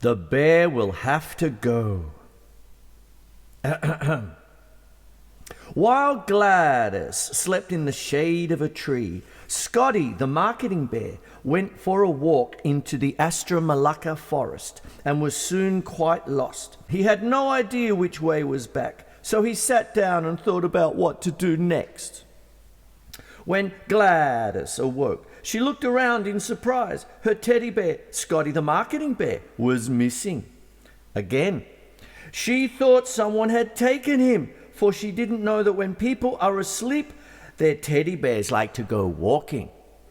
The bear will have to go. While Gladiss slept in the shade of a tree, Scotty, the marketing bear, went for a walk into the Malacca forest and was soon quite lost. He had no idea which way was back, so he sat down and thought about what to do next. When Gladiss awoke, she looked around in surprise. Her teddy bear, Scotty the marketing bear, was missing. Again, she thought someone had taken him, for she didn't know that when people are asleep, their teddy bears like to go walking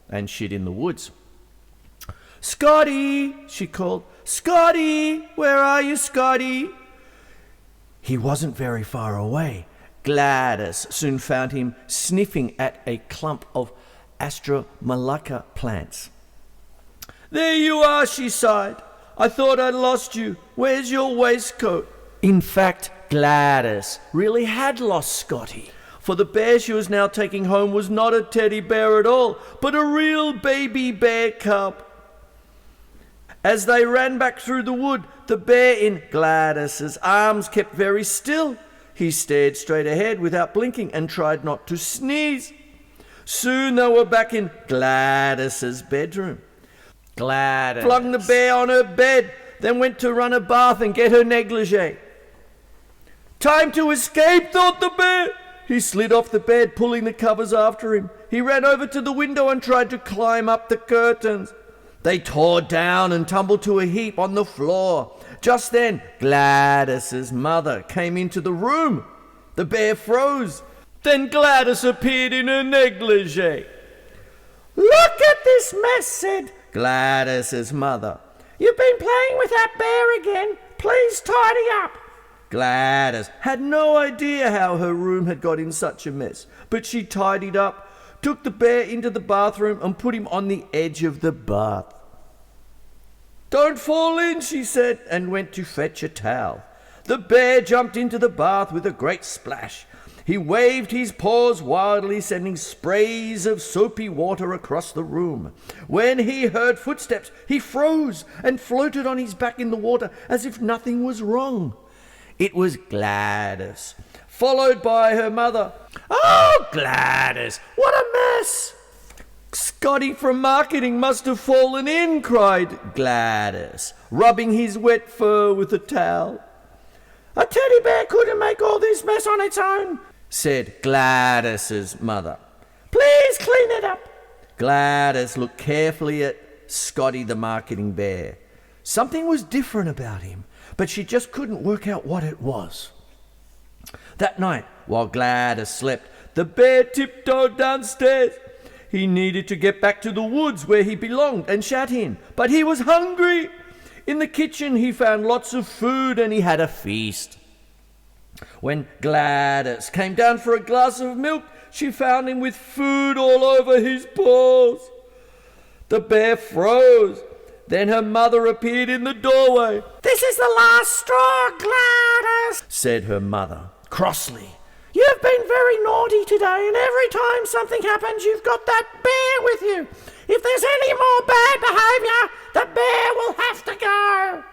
and shit in the woods. "Scotty," she called. "Scotty, where are you, Scotty?" He wasn't very far away. Gladiss soon found him sniffing at a clump of Malacca plants. "There you are," she sighed. "I thought I'd lost you. Where's your waistcoat?" In fact, Gladiss really had lost Scotty, for the bear she was now taking home was not a teddy bear at all, but a real baby bear cub. As they ran back through the wood, the bear in Gladys's arms kept very still. He stared straight ahead without blinking and tried not to sneeze. Soon they were back in Gladys's bedroom. Gladiss flung the bear on her bed, then went to run a bath and get her negligee. "Time to escape," thought the bear. He slid off the bed, pulling the covers after him. He ran over to the window and tried to climb up the curtains. They tore down and tumbled to a heap on the floor. Just then, Gladys's mother came into the room. The bear froze. Then Gladiss appeared in her negligee. "Look at this mess," said Gladys's mother. "You've been playing with that bear again. Please tidy up." Gladiss had no idea how her room had got in such a mess, but she tidied up, took the bear into the bathroom and put him on the edge of the bath. "Don't fall in," she said, and went to fetch a towel. The bear jumped into the bath with a great splash. He waved his paws wildly, sending sprays of soapy water across the room. When he heard footsteps, he froze and floated on his back in the water as if nothing was wrong. It was Gladiss, followed by her mother. "Oh, Gladiss, what a mess!" "Scotty from marketing must have fallen in," cried Gladiss, rubbing his wet fur with a towel. "A teddy bear couldn't make all this mess on its own," said Gladys's mother. "Please clean it up." Gladiss looked carefully at Scotty the marketing bear. Something was different about him, but she just couldn't work out what it was. That night, while Gladiss slept, the bear tiptoed downstairs. He needed to get back to the woods where he belonged and shat in, but he was hungry. In the kitchen he found lots of food and he had a feast. When Gladiss came down for a glass of milk, she found him with food all over his paws. The bear froze. Then her mother appeared in the doorway. "This is the last straw, Gladiss," said her mother, crossly. "You've been very naughty today, and every time something happens, you've got that bear with you. If there's any more bad behaviour, the bear will have to go."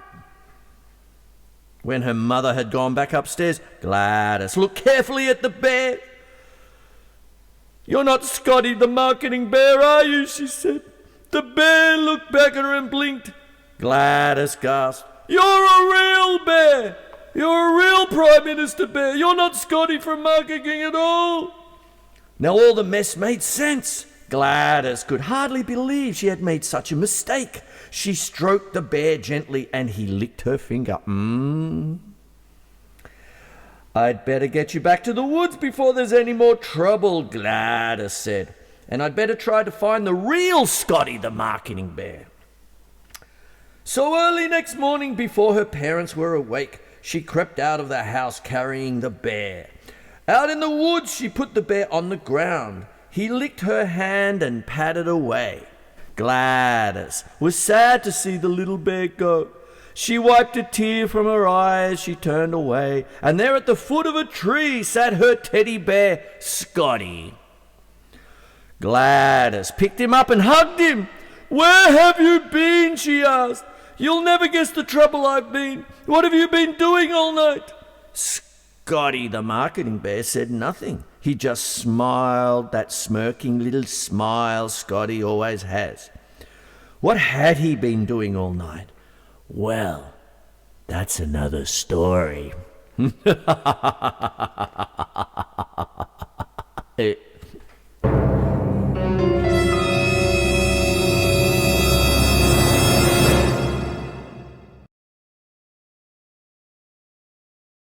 When her mother had gone back upstairs, Gladiss looked carefully at the bear. "You're not Scotty the marketing bear, are you?" she said. The bear looked back at her and blinked. Gladiss gasped, "You're a real bear! You're a real Prime Minister bear! You're not Scotty from marketing at all!" Now all the mess made sense. Gladiss could hardly believe she had made such a mistake. She stroked the bear gently and he licked her finger. "I'd better get you back to the woods before there's any more trouble," Gladiss said. "And I'd better try to find the real Scotty the marketing bear." So early next morning, before her parents were awake, she crept out of the house carrying the bear. Out in the woods, she put the bear on the ground. He licked her hand and padded away. Gladiss was sad to see the little bear go. She wiped a tear from her eye as she turned away, and there at the foot of a tree sat her teddy bear, Scotty. Gladiss picked him up and hugged him. "Where have you been?" she asked. You'll never guess the trouble I've been. What have you been doing all night? Scotty the marketing bear said nothing. He just smiled, that smirking little smile Scotty always has. What had he been doing all night? Well, that's another story.